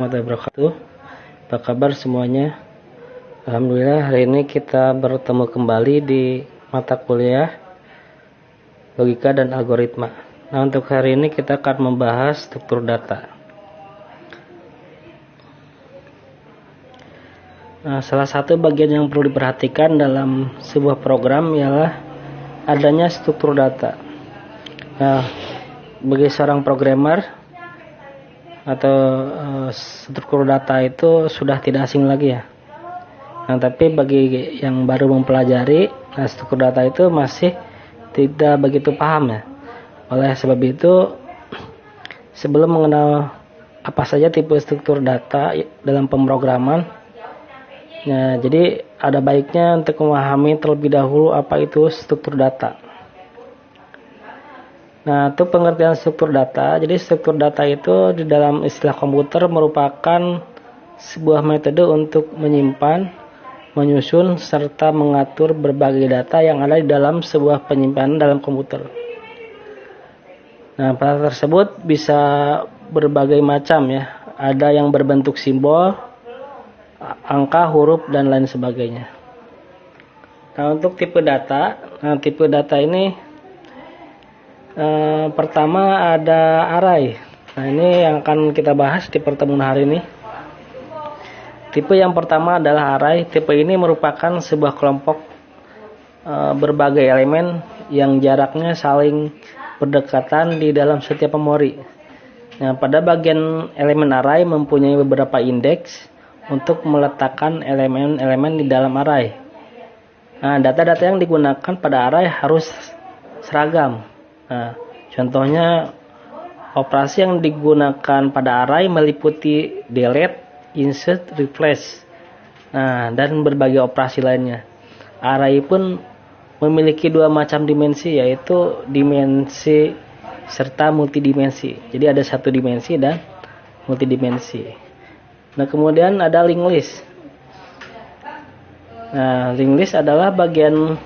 warahmatullahi wabarakatuh. Apa kabar semuanya? Alhamdulillah, hari ini kita bertemu kembali di mata kuliah logika dan algoritma. Nah, untuk hari ini kita akan membahas struktur data. Nah, salah satu bagian yang perlu diperhatikan dalam sebuah program ialah adanya struktur data. Nah, bagi seorang programmer atau struktur data itu sudah tidak asing lagi ya. Nah, tapi bagi yang baru mempelajari, struktur data itu masih tidak begitu paham ya. Oleh sebab itu, sebelum mengenal apa saja tipe struktur data dalam pemrograman, nah, jadi ada baiknya untuk memahami terlebih dahulu apa itu struktur data. Nah, untuk pengertian struktur data, jadi struktur data itu di dalam istilah komputer merupakan sebuah metode untuk menyimpan, menyusun, serta mengatur berbagai data yang ada di dalam sebuah penyimpanan dalam komputer. Nah, data tersebut bisa berbagai macam ya, ada yang berbentuk simbol, angka, huruf, dan lain sebagainya. Nah, untuk tipe data, ini pertama ada array. Nah, ini yang akan kita bahas di pertemuan hari ini. Tipe yang pertama adalah array. Tipe ini merupakan sebuah kelompok berbagai elemen yang jaraknya saling berdekatan di dalam setiap memori. Nah, pada bagian elemen array mempunyai beberapa indeks untuk meletakkan elemen-elemen di dalam array. Nah, data-data yang digunakan pada array harus seragam. Nah, contohnya operasi yang digunakan pada array meliputi delete, insert, replace, dan berbagai operasi lainnya. Array pun memiliki dua macam dimensi, yaitu dimensi serta multidimensi. Jadi ada satu dimensi dan multidimensi. Nah, kemudian ada linked list. Nah, linked list adalah bagian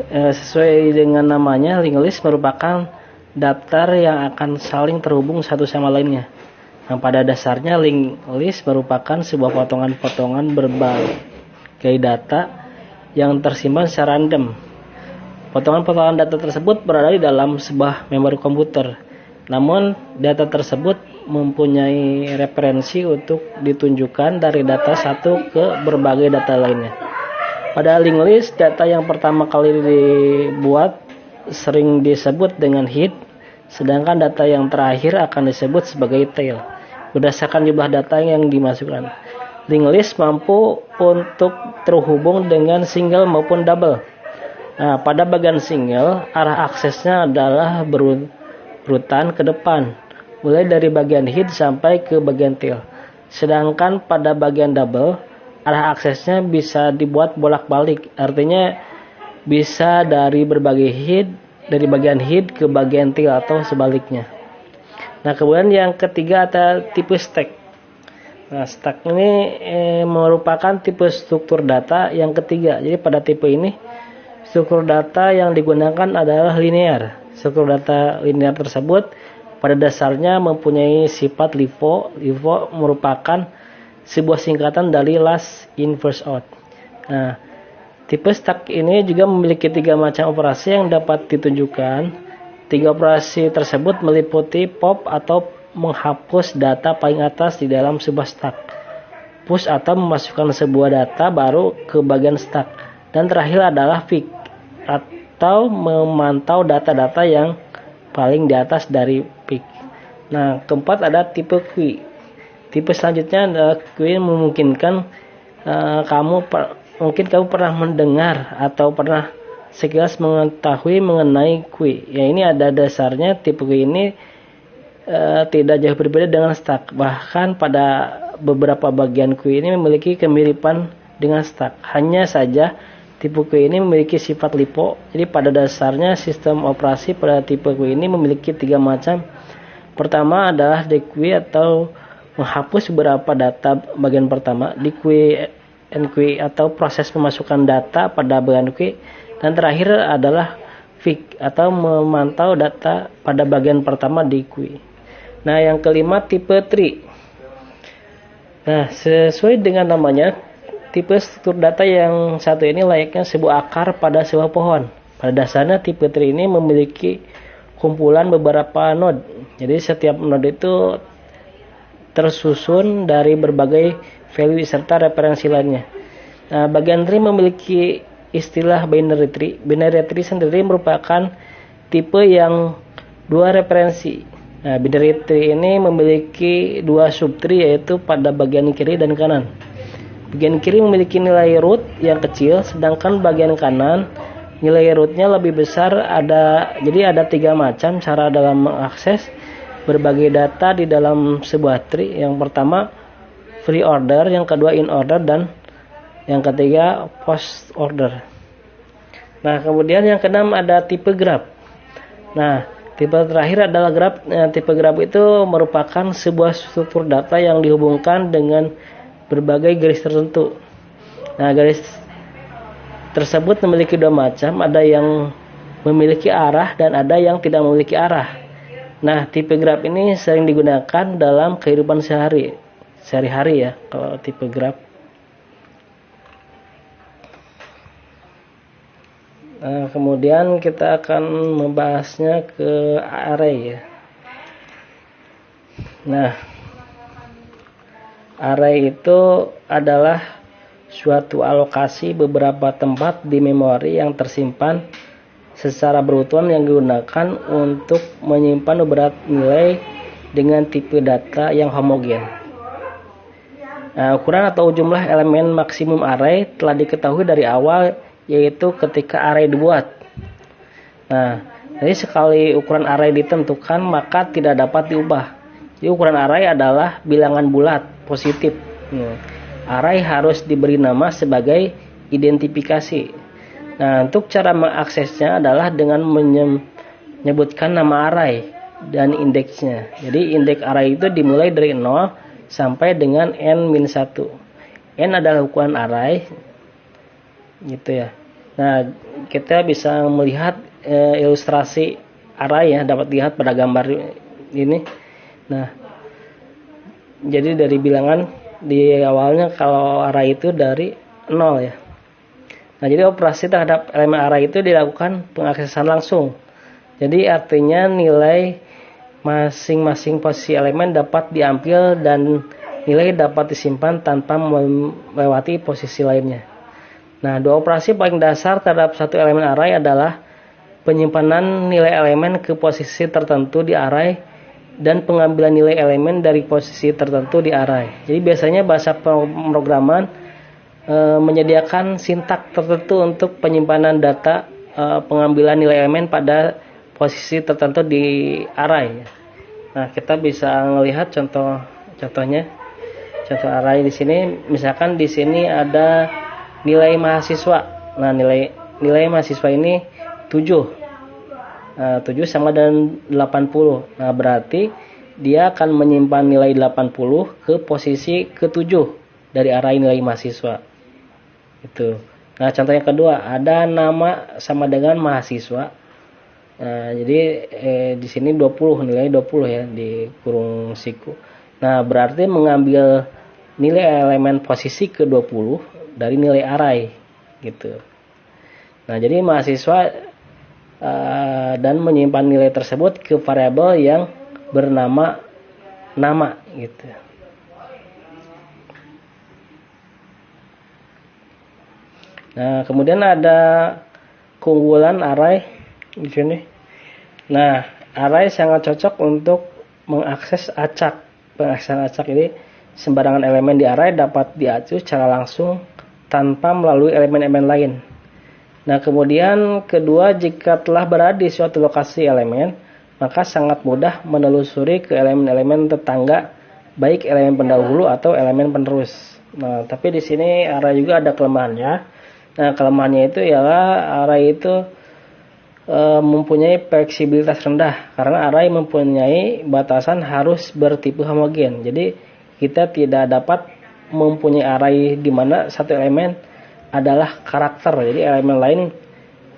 sesuai dengan namanya, linked list merupakan daftar yang akan saling terhubung satu sama lainnya. Nah, pada dasarnya linked list merupakan sebuah potongan-potongan berbagai data yang tersimpan secara random. Potongan-potongan data tersebut berada di dalam sebuah memori komputer. Namun, data tersebut mempunyai referensi untuk ditunjukkan dari data satu ke berbagai data lainnya. Pada linked list, data yang pertama kali dibuat sering disebut dengan head, sedangkan data yang terakhir akan disebut sebagai tail, berdasarkan jumlah data yang dimasukkan. Linked list mampu untuk terhubung dengan single maupun double. Nah, pada bagian single, arah aksesnya adalah berurutan ke depan, mulai dari bagian head sampai ke bagian tail. Sedangkan pada bagian double, arah aksesnya bisa dibuat bolak-balik, artinya bisa dari berbagai head, dari bagian head ke bagian tail atau sebaliknya. Nah, kemudian yang ketiga ada tipe stack. Nah, stack ini merupakan tipe struktur data yang ketiga. Jadi pada tipe ini struktur data yang digunakan adalah linear. Struktur data linear tersebut pada dasarnya mempunyai sifat LIFO. LIFO merupakan sebuah singkatan dari last in first out. Nah, tipe stack ini juga memiliki tiga macam operasi yang dapat ditunjukkan. Tiga operasi tersebut meliputi pop atau menghapus data paling atas di dalam sebuah stack, push atau memasukkan sebuah data baru ke bagian stack, dan terakhir adalah pick atau memantau data-data yang paling di atas dari pick. Nah, keempat ada tipe queue. Tipe selanjutnya adalah queue memungkinkan mungkin kamu pernah mendengar atau pernah sekilas mengetahui mengenai queue. Ya, ini ada dasarnya. Tipe queue ini tidak jauh berbeda dengan stack. Bahkan pada beberapa bagian queue ini memiliki kemiripan dengan stack. Hanya saja tipe queue ini memiliki sifat LIFO. Jadi pada dasarnya sistem operasi pada tipe queue ini memiliki tiga macam. Pertama adalah dequeue atau menghapus beberapa data bagian pertama, dequeue enqueue atau proses memasukkan data pada bagian queue, dan terakhir adalah pick atau memantau data pada bagian pertama di queue. Nah, yang kelima tipe tree. Nah, sesuai dengan namanya, tipe struktur data yang satu ini layaknya sebuah akar pada sebuah pohon. Pada dasarnya tipe tree ini memiliki kumpulan beberapa node. Jadi setiap node itu tersusun dari berbagai value serta referensi lainnya. Nah, bagian tree memiliki istilah binary tree. Binary tree sendiri merupakan tipe yang dua referensi. Nah, binary tree ini memiliki dua subtree, yaitu pada bagian kiri dan kanan. Bagian kiri memiliki nilai root yang kecil, sedangkan bagian kanan nilai rootnya lebih besar. Jadi ada tiga macam cara dalam mengakses berbagai data di dalam sebuah tree. Yang pertama free order, yang kedua in order, dan yang ketiga post order. Nah, kemudian yang keenam ada tipe graph. Nah, tipe terakhir adalah graph. Tipe graph itu merupakan sebuah struktur data yang dihubungkan dengan berbagai garis tertentu. Nah, garis tersebut memiliki dua macam, ada yang memiliki arah dan ada yang tidak memiliki arah. Nah, tipe graph ini sering digunakan dalam kehidupan sehari-hari ya, kalau tipe graph. Nah, kemudian kita akan membahasnya ke array ya. Nah, array itu adalah suatu alokasi beberapa tempat di memori yang tersimpan secara berurutan yang digunakan untuk menyimpan beberapa nilai dengan tipe data yang homogen. Nah, ukuran atau jumlah elemen maksimum array telah diketahui dari awal, yaitu ketika array dibuat. Nah, jadi sekali ukuran array ditentukan maka tidak dapat diubah. Jadi ukuran array adalah bilangan bulat positif. Array harus diberi nama sebagai identifikasi. Nah, untuk cara mengaksesnya adalah dengan menyebutkan nama array dan indeksnya. Jadi indeks array itu dimulai dari 0 sampai dengan n-1. N adalah ukuran array, gitu ya. Nah, kita bisa melihat ilustrasi array ya, dapat dilihat pada gambar ini. Nah, jadi dari bilangan di awalnya kalau array itu dari 0 ya. Nah, jadi operasi terhadap elemen array itu dilakukan pengaksesan langsung. Jadi artinya nilai masing-masing posisi elemen dapat diambil dan nilai dapat disimpan tanpa melewati posisi lainnya. Nah, dua operasi paling dasar terhadap satu elemen array adalah penyimpanan nilai elemen ke posisi tertentu di array dan pengambilan nilai elemen dari posisi tertentu di array. Jadi biasanya bahasa pemrograman menyediakan sintak tertentu untuk penyimpanan data pengambilan nilai elemen pada posisi tertentu di array. Nah, kita bisa melihat contohnya. Contoh array di sini, misalkan di sini ada nilai mahasiswa. Nah, nilai mahasiswa ini 7. Nah, 7 sama dengan 80. Nah, berarti dia akan menyimpan nilai 80 ke posisi ke-7 dari array nilai mahasiswa. Itu. Nah, contoh yang kedua, ada nama sama dengan mahasiswa. Nah, jadi di sini 20, nilai 20 ya di kurung siku. Nah, berarti mengambil nilai elemen posisi ke-20 dari nilai array gitu. Nah, jadi mahasiswa dan menyimpan nilai tersebut ke variabel yang bernama nama gitu. Nah, kemudian ada keunggulan array di sini. Nah, array sangat cocok untuk mengakses acak. Pengaksesan acak ini sembarangan elemen di array dapat diacu secara langsung tanpa melalui elemen-elemen lain. Nah, kemudian kedua, jika telah berada di suatu lokasi elemen, maka sangat mudah menelusuri ke elemen-elemen tetangga, baik elemen pendahulu atau elemen penerus. Nah, tapi di sini array juga ada kelemahannya. Nah, kelemahannya itu ialah array itu mempunyai fleksibilitas rendah karena array mempunyai batasan harus bertipe homogen. Jadi kita tidak dapat mempunyai array di mana satu elemen adalah karakter. Jadi elemen lain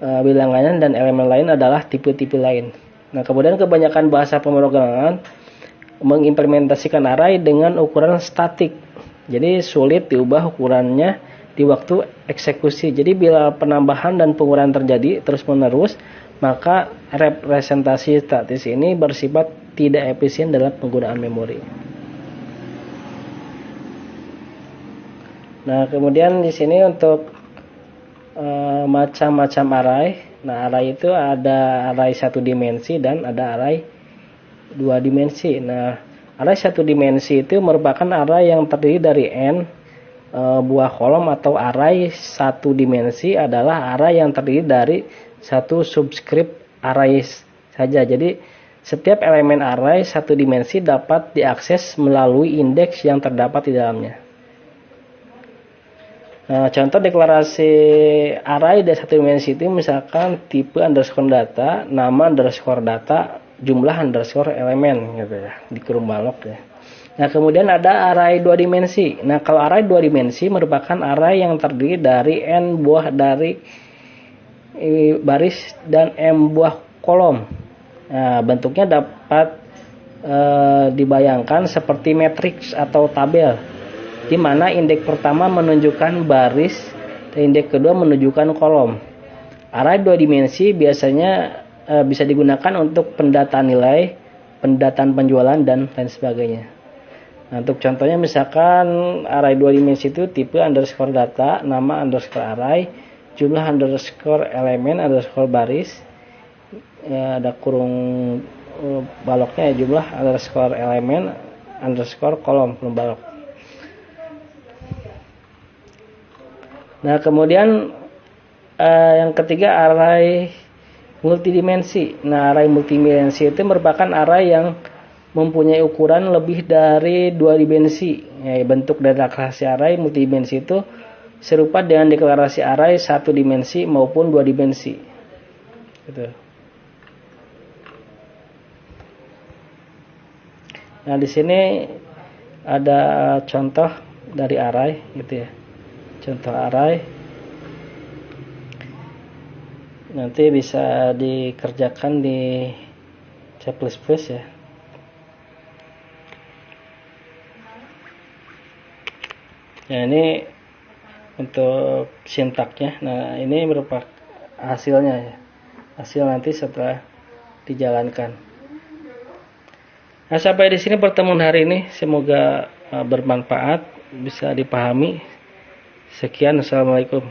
bilangannya dan elemen lain adalah tipe-tipe lain. Nah, kemudian kebanyakan bahasa pemrograman mengimplementasikan array dengan ukuran statik. Jadi sulit diubah ukurannya di waktu eksekusi. Jadi bila penambahan dan pengurangan terjadi terus-menerus, maka representasi statis ini bersifat tidak efisien dalam penggunaan memori. Nah, kemudian di sini untuk macam-macam array. Nah, array itu ada array 1 dimensi dan ada array 2 dimensi. Nah, array 1 dimensi itu merupakan array yang terdiri dari n buah kolom, atau array 1 dimensi adalah array yang terdiri dari satu subscript array saja. Jadi setiap elemen array 1 dimensi dapat diakses melalui indeks yang terdapat di dalamnya. Nah, contoh deklarasi array dari 1 dimensi itu misalkan tipe underscore data, nama underscore data, jumlah underscore elemen gitu ya, di kurung balok ya. Nah, kemudian ada array 2 dimensi. Nah, kalau array 2 dimensi merupakan array yang terdiri dari n buah dari baris dan m buah kolom. Nah, bentuknya dapat dibayangkan seperti matriks atau tabel, di mana indeks pertama menunjukkan baris dan indeks kedua menunjukkan kolom. Array 2 dimensi biasanya bisa digunakan untuk pendataan nilai, pendataan penjualan, dan lain sebagainya. Nah, untuk contohnya misalkan array 2 dimensi itu tipe underscore data, nama underscore array, jumlah underscore elemen underscore baris, ya, ada kurung baloknya ya, jumlah underscore elemen underscore kolom kurung balok. Nah, kemudian yang ketiga array multidimensi. Nah, array multidimensi itu merupakan array yang mempunyai ukuran lebih dari 2 dimensi. Ya, bentuk dari deklarasi array multidimensi itu serupa dengan deklarasi array 1 dimensi maupun 2 dimensi. Gitu. Nah, di sini ada contoh dari array gitu ya. Contoh array nanti bisa dikerjakan di C++ ya. Nah, ini untuk sintaknya. Nah, ini merupakan hasilnya ya. Hasil nanti setelah dijalankan. Nah, sampai di sini pertemuan hari ini, semoga bermanfaat, bisa dipahami. Sekian, assalamualaikum.